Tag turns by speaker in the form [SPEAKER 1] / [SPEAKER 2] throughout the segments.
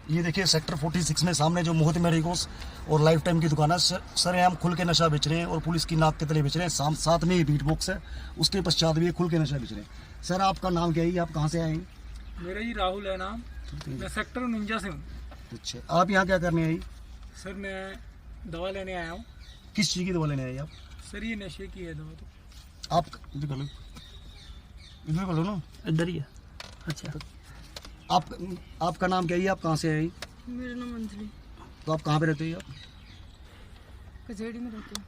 [SPEAKER 1] ये देखिए सेक्टर 46 में सामने जो मोहित मेडिकोस और लाइफ टाइम की दुकान है, सर हम खुल के नशा बेच रहे हैं और पुलिस की नाक के तले बेच रहे हैं। साथ में ये बीट बॉक्स है, उसके पश्चात भी ये खुल के नशा बेच रहे हैं। सर आपका नाम क्या है, आप कहाँ से आए हैं?
[SPEAKER 2] मेरा जी राहुल है नाम, मैं सेक्टर 49 से हूँ।
[SPEAKER 1] अच्छा, आप यहाँ क्या करने आई?
[SPEAKER 2] सर मैं दवा लेने आया हूँ।
[SPEAKER 1] किस चीज़ की दवा लेने आई आप?
[SPEAKER 2] सर ये नशे की है दवा। तो
[SPEAKER 1] आप इधर कर लो ना,
[SPEAKER 2] इधर ही है। अच्छा,
[SPEAKER 1] आपका नाम क्या है, आप कहाँ से आई?
[SPEAKER 3] मेरा नाम अंजलि।
[SPEAKER 1] तो आप कहाँ पे रहते हैं आप?
[SPEAKER 3] कचहरी में रहती हूँ।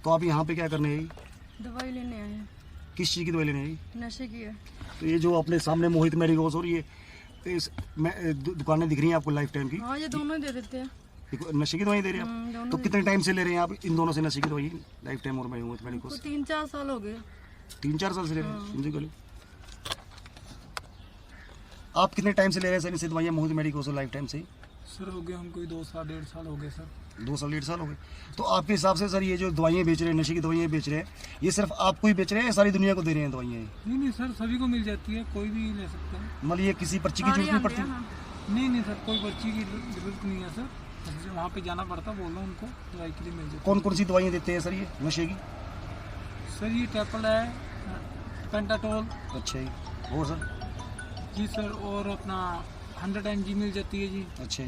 [SPEAKER 1] तो आप यहाँ पे क्या करने आई?
[SPEAKER 3] दवाई लेने आए हैं।
[SPEAKER 1] किस चीज़ की दवाई लेने आई?
[SPEAKER 3] नशे की है।
[SPEAKER 1] तो ये जो अपने सामने मोहित मेडिकोस और ये दुकानें दिख रही हैं आपको लाइफ टाइम की,
[SPEAKER 3] हाँ, ये दोनों ही दे देते हैं।
[SPEAKER 1] नशे की दवाई दे रहे हैं आप?
[SPEAKER 3] दोनों
[SPEAKER 1] तो कितने टाइम से ले रहे हैं आप इन दोनों से नशे की दवाई, लाइफ टाइम और मोहित
[SPEAKER 3] को
[SPEAKER 1] मेडिकोस?
[SPEAKER 3] 3-4 साल हो गए।
[SPEAKER 1] 3-4 साल से ले रहे हैं। समझे गले? आप कितने टाइम से ले रहे हैं सर इनसे दवाइयाँ, मोहित मेडिकोस और लाइफ टाइम से?
[SPEAKER 2] सर हो गए हमको 2 साल 1.5 साल हो गए सर।
[SPEAKER 1] 2 साल 1.5 साल हो गए। तो आपके हिसाब से सर ये जो दवाइयाँ बेच रहे हैं, नशे की दवाइयाँ बेच रहे हैं, ये सिर्फ आपको ही बेच रहे हैं या सारी दुनिया को दे रहे हैं दवाइयाँ?
[SPEAKER 2] नहीं सर, सभी को मिल जाती है, कोई भी ले सकता है।
[SPEAKER 1] मतलब ये किसी पर्ची की जरूरत नहीं पड़ती?
[SPEAKER 2] नहीं सर, कोई पर्ची की जरूरत नहीं है सर। वहाँ पे जाना पड़ता, बोलो उनको, दवाई के लिए मिल जाती है।
[SPEAKER 1] कौन कौन सी दवाइयाँ देते हैं सर ये नशे की?
[SPEAKER 2] सर ये ट्रिपल है, पेंटाटोल।
[SPEAKER 1] अच्छा जी, और सर?
[SPEAKER 2] जी सर, और अपना 100 mg मिल जाती है जी।
[SPEAKER 1] अच्छा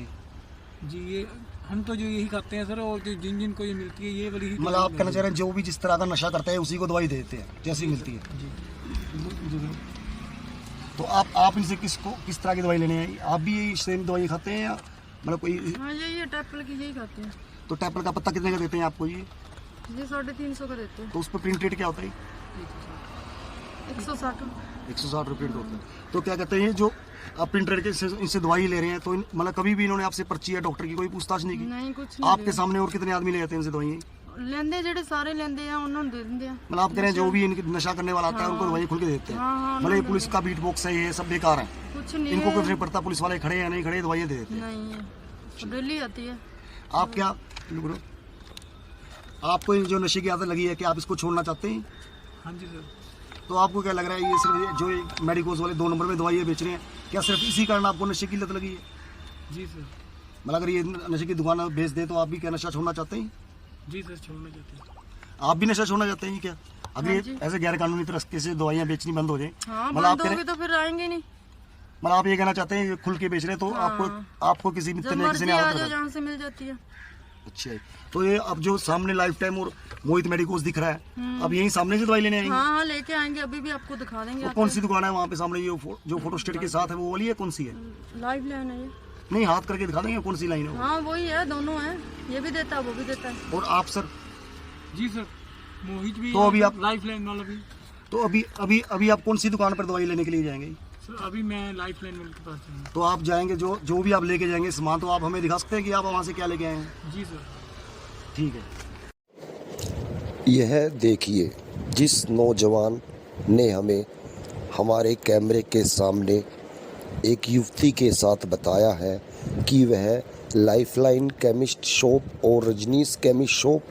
[SPEAKER 2] जी, ये हम तो जो यही खाते हैं सर, और जो जिन को ये मिलती है ये वाली ही।
[SPEAKER 1] मतलब आप कहना चाह रहे हैं जो भी जिस तरह का नशा करता है उसी को दवाई दे देते हैं जैसी मिलती है?
[SPEAKER 2] जी।
[SPEAKER 1] तो आप इनसे किस तरह की दवाई लेने आई? आप भी यही सेम दवाई खाते हैं या मतलब कोई?
[SPEAKER 3] हाँ, यही है, टैपल की यही खाते हैं।
[SPEAKER 1] तो टैपल का पत्ता कितने का देते हैं आपको ये?
[SPEAKER 3] ये 350 का देते हैं।
[SPEAKER 1] तो उस पर प्रिंट रेट क्या होता है?
[SPEAKER 3] 160।
[SPEAKER 1] 160 रुपये होता है। तो क्या कहते हैं जो आप प्रिंट रेट के इनसे दवाई ले रहे हैं, तो मतलब कभी भी इन्होंने आपसे पर्ची या डॉक्टर की कोई पूछताछ नहीं की?
[SPEAKER 3] नहीं, कुछ नहीं।
[SPEAKER 1] आपके सामने और कितने आदमी ले जाते हैं इनसे दवाई?
[SPEAKER 3] लेंदे जेडे सारे लेंदे हैं, उन्होंने दे देंगे।
[SPEAKER 1] मतलब आप कह रहे हैं जो भी इनके नशा करने वाला आता है उनको दवाई खुल के देते हैं?
[SPEAKER 3] हाँ,
[SPEAKER 1] मतलब ये पुलिस का बीट बॉक्स है, ये सब बेकार है,
[SPEAKER 3] कुछ नहीं
[SPEAKER 1] इनको
[SPEAKER 3] है।
[SPEAKER 1] कुछ नहीं पड़ता पुलिस वाले खड़े हैं या नहीं खड़े, दवाइयाँ दे देते हैं?
[SPEAKER 3] नहीं है, सब डेली आती है।
[SPEAKER 1] आप क्या आपको ये जो नशे की आदत लगी है, कि आप इसको छोड़ना चाहते हैं?
[SPEAKER 2] हाँ जी सर।
[SPEAKER 1] तो आपको क्या लग रहा है ये सिर्फ जो मेडिकोस वाले 2 नंबर में दवाइयाँ बेच रहे हैं, क्या सिर्फ इसी कारण आपको नशे की लत लगी है?
[SPEAKER 2] जी सर।
[SPEAKER 1] मतलब अगर ये नशे की दुकान बेच दे तो आप भी क्या नशा छोड़ना चाहते हैं?
[SPEAKER 2] जी सर, छोड़ना चाहते हैं।
[SPEAKER 1] आप भी नशा छोड़ना चाहते हैं क्या? अगर
[SPEAKER 3] हाँ जी।
[SPEAKER 1] ऐसे गैर कानूनी तरीके से दवाइयाँ बेचनी बंद हो जाए,
[SPEAKER 3] हाँ,
[SPEAKER 1] मतलब आप
[SPEAKER 3] बंद होगी तो फिर आएंगे नहीं।
[SPEAKER 1] मतलब आप ये कहना चाहते हैं ये खुल के बेच रहे हैं तो आपको किसी
[SPEAKER 3] जब
[SPEAKER 1] किसी
[SPEAKER 3] मर्जी
[SPEAKER 1] ने
[SPEAKER 3] आ
[SPEAKER 1] आदत
[SPEAKER 3] जाओ,
[SPEAKER 1] लगा?
[SPEAKER 3] जहाँ से मिल जाती है।
[SPEAKER 1] अच्छा है। तो ये अब जो सामने लाइफ टाइम और मोहित मेडिकोस दिख रहा है, अब यही सामने से दवाई लेने आएंगे?
[SPEAKER 3] हाँ, लेके आएंगे, अभी भी आपको दिखा देंगे।
[SPEAKER 1] तो कौन सी दुकान है वहाँ पे सामने जो फोटो स्टेट के साथ है, वो वाली है? कौन सी है?
[SPEAKER 3] लाइव लेना है ये।
[SPEAKER 1] नहीं, हाथ करके दिखा देंगे कौन सी लाइन है वो?
[SPEAKER 3] हाँ, वही है, दोनों है, ये भी देता है, वो भी देता है।
[SPEAKER 1] और आप सर?
[SPEAKER 2] जी सर, मोहित भी
[SPEAKER 1] तो अभी आप
[SPEAKER 2] लाइफ लाइन वाला भी।
[SPEAKER 1] तो अभी आप कौन सी दुकान पर दवाई लेने के लिए जाएंगे?
[SPEAKER 2] सर अभी मैं लाइफ लाइन वाले के पास जाऊँगा।
[SPEAKER 1] तो आप जाएंगे, जो भी आप लेके जाएंगे सामान, तो आप हमें दिखा सकते हैं कि आप वहाँ से क्या लेके आए हैं?
[SPEAKER 2] जी सर।
[SPEAKER 1] ठीक है।
[SPEAKER 4] यह देखिए, जिस नौजवान ने हमें हमारे कैमरे के सामने एक युवती के साथ बताया है कि वह लाइफलाइन केमिस्ट शॉप और रजनीश केमिस्ट शॉप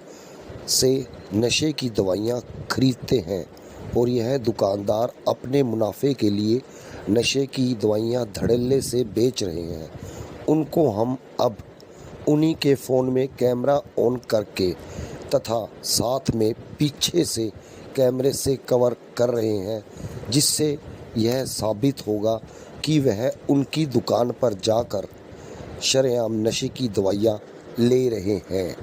[SPEAKER 4] से नशे की दवाइयाँ खरीदते हैं और यह दुकानदार अपने मुनाफे के लिए नशे की दवाइयाँ धड़ल्ले से बेच रहे हैं। उनको हम अब उन्हीं के फ़ोन में कैमरा ऑन करके तथा साथ में पीछे से कैमरे से कवर कर रहे हैं, जिससे यह साबित होगा कि वह उनकी दुकान पर जाकर शरेआम नशे की दवाइयाँ ले रहे हैं।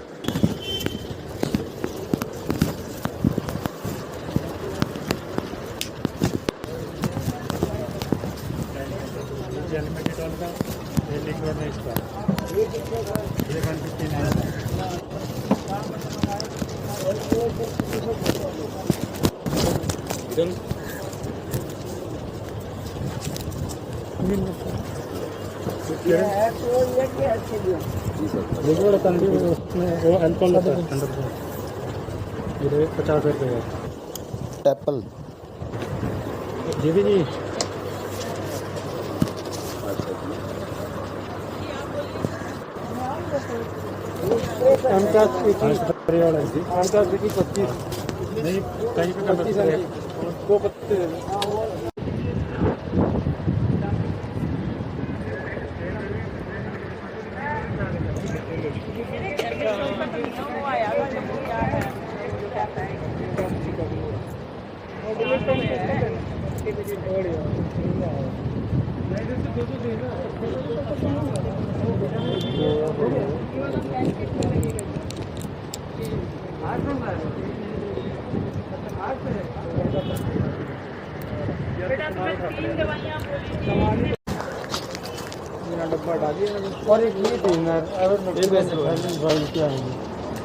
[SPEAKER 2] वो अल्कोहल 50 रुपये
[SPEAKER 4] टैपल
[SPEAKER 2] जी भी जी। नहीं, कहीं पे 25 को 25 डब्बा डालिए और एक ये थी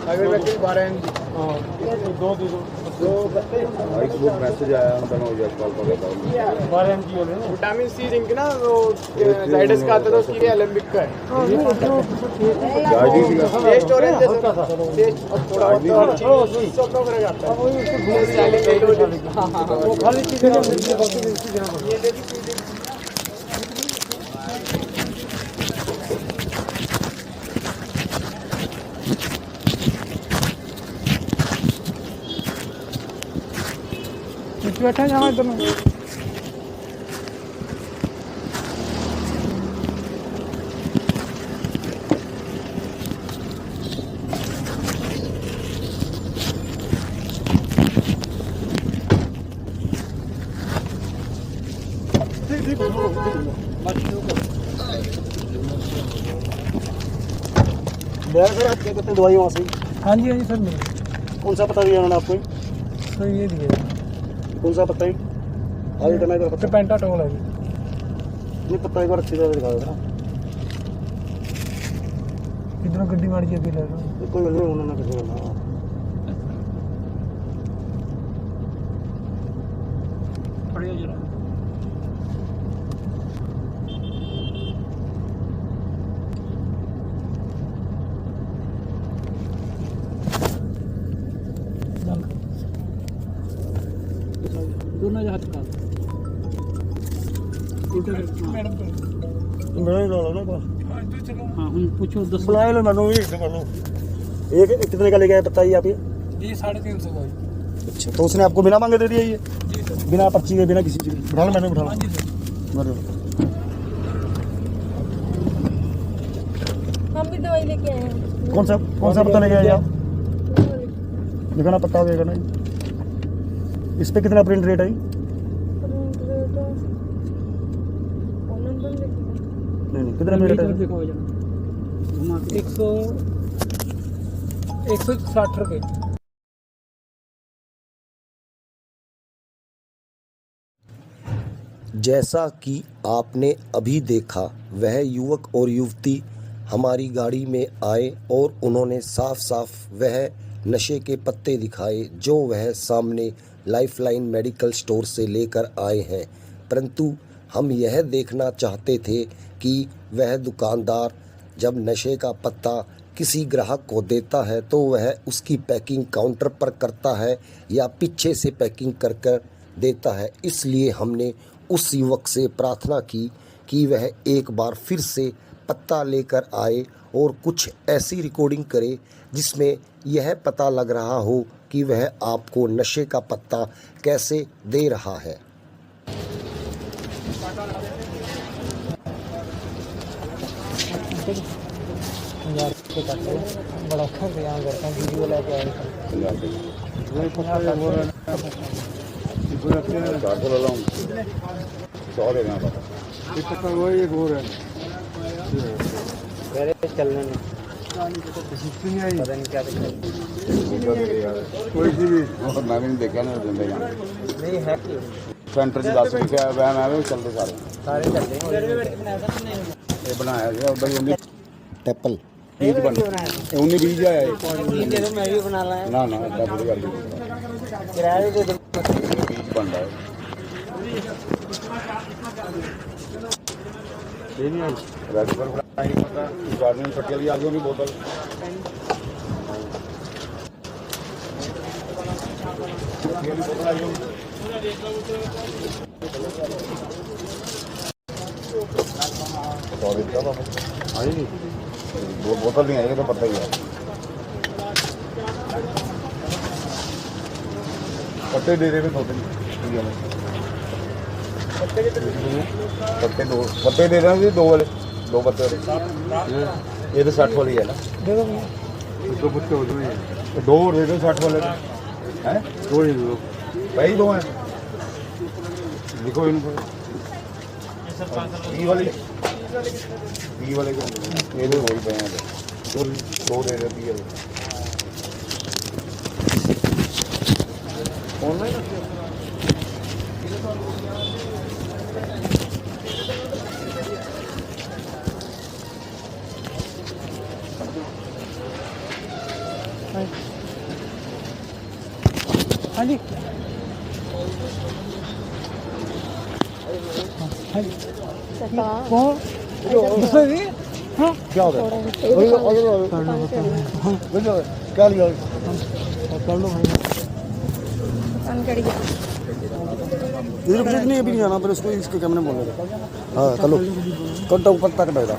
[SPEAKER 2] अगर वैसे 12 MG दो
[SPEAKER 5] मैसेज आया हम दोनों ये कॉल कर रहा हूं
[SPEAKER 2] 12 MG बोल रहे हैं विटामिन सी जिंक ना वो जाइडस का आता था उसकी एलेम्बिक का है टेस्ट ऑरेंज जैसा था टेस्ट थोड़ा और सब लोग रह जाता है वो खाली चीजें ये देखिए बैठा है यहाँ इधर में
[SPEAKER 1] कितनी दवाई वहाँ से?
[SPEAKER 2] हाँ जी सर मिल
[SPEAKER 1] कौन सा पता दिया उन्होंने आपको?
[SPEAKER 2] सर ये दिया
[SPEAKER 1] कौन सा पता है? आगे करना है पता
[SPEAKER 2] पेंटाटोल है
[SPEAKER 1] नहीं पता, एक बार अच्छी तरह दिखा देना।
[SPEAKER 2] कितना गड्डी मारी है दिला
[SPEAKER 1] कोई नहीं उन्होंने कुछ करना।
[SPEAKER 2] बढ़िया जरा दोनों हाथ का मैडम
[SPEAKER 1] मेरा ही लो ना बस।
[SPEAKER 2] हाँ हम पूछो 10
[SPEAKER 1] बुलाए लो मैंने एक एक कितने का ले गया बताइए आप ये?
[SPEAKER 2] ये 350 का है।
[SPEAKER 1] अच्छा तो उसने आपको बिना मांगे दे दिया ये?
[SPEAKER 2] जी सर
[SPEAKER 1] बिना पर्ची के बिना किसी चीज़ के? बिठा लो मैंने बिठा लो।
[SPEAKER 2] हाँ जी सर
[SPEAKER 3] हम भी दवाई लेके आए हैं।
[SPEAKER 1] कौन सा पता ले गया आप? दिखाना पता होगा ना। इस पे कितना प्रिंट रेट है? नहीं कितना प्रिंट रेट है?
[SPEAKER 2] 160 रुपये।
[SPEAKER 4] जैसा कि आपने अभी देखा, वह युवक और युवती हमारी गाड़ी में आए और उन्होंने साफ साफ वह नशे के पत्ते दिखाए जो वह सामने लाइफलाइन मेडिकल स्टोर से लेकर आए हैं। परंतु हम यह देखना चाहते थे कि वह दुकानदार जब नशे का पत्ता किसी ग्राहक को देता है तो वह उसकी पैकिंग काउंटर पर करता है या पीछे से पैकिंग कर कर देता है। इसलिए हमने उस युवक से प्रार्थना की कि वह एक बार फिर से पत्ता लेकर आए और कुछ ऐसी रिकॉर्डिंग करे जिसमें यह पता लग रहा हो कि वह आपको नशे का पत्ता कैसे दे रहा है।
[SPEAKER 2] बड़ा खर्च यहाँ करते हैं वीडियो लेके आए चलने में पता नहीं क्या
[SPEAKER 5] कोई सी भी मैं भी नहीं देखा ना जिंदगी
[SPEAKER 2] नहीं है
[SPEAKER 5] सेंटर च 10 लिखा है मैं भी चलते
[SPEAKER 2] सारे चलते हैं
[SPEAKER 5] ये बनाया गया उधर ही
[SPEAKER 4] टैपल
[SPEAKER 5] बीज बन 19-20 आया है
[SPEAKER 2] दे दो मैं भी बना लाया
[SPEAKER 5] ना ना इतना बुरी गल
[SPEAKER 2] किराए दे दो
[SPEAKER 5] बीज बन रहा है ये नहीं है रेड पर नहीं पता गाड़ी में छट्टी वाली आ गई बोतल आई दो बोतल नहीं आई तो पता ही है पत्ते दे रहे थे दो तीन पत्ते दे रहे हैं दो वाले दो पत्ते वाले ये तो 60 वाली है ना
[SPEAKER 2] दे दो
[SPEAKER 5] दो पत्ते हो गए दो और दे दो 60 वाले हैं दो ही दो भाई दो हैं लिखो इनको ये वाली 20 ਵਾਲੇ ਇਹਦੇ ਹੋਈ ਪਏ ਆ ਦੋ ਦੇ ਦੇ 20 ਵਾਲੇ ਆਨਲਾਈਨ
[SPEAKER 2] हाँ जी हाँ जी कौन दूसरा भी हाँ
[SPEAKER 5] क्या हो गया क्या लिया
[SPEAKER 2] कर लो भाई
[SPEAKER 3] कान कट गया।
[SPEAKER 1] इधर कुछ नहीं अभी नहीं जाना पर उसको इसके कैमरे में बोल रहे हाँ चलो कट्टा ऊपर तक बैठा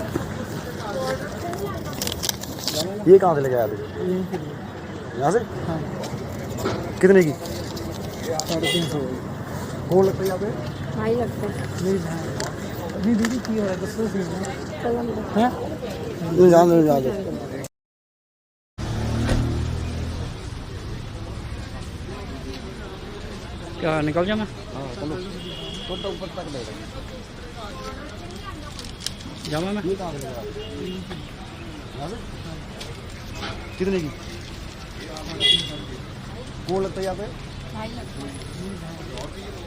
[SPEAKER 1] ये कहाँ से लेके आया अभी यहाँ से कितने की
[SPEAKER 2] 350
[SPEAKER 1] कौन लगता है यहाँ पे
[SPEAKER 3] हाँ ही लगता है।
[SPEAKER 2] मेरी भाई अभी दीदी की हो रहा है दूसरा सीन
[SPEAKER 3] चलो अंदर।
[SPEAKER 2] है
[SPEAKER 1] जान दो जान दो
[SPEAKER 2] क्या निकल जाना
[SPEAKER 1] हाँ चलो कट्टा ऊपर तक बैठा
[SPEAKER 2] जाना ना
[SPEAKER 1] ये कहाँ से लेके आया यहाँ से कितने की कौन लगता है यहाँ पे
[SPEAKER 3] हाँ ही लगता है।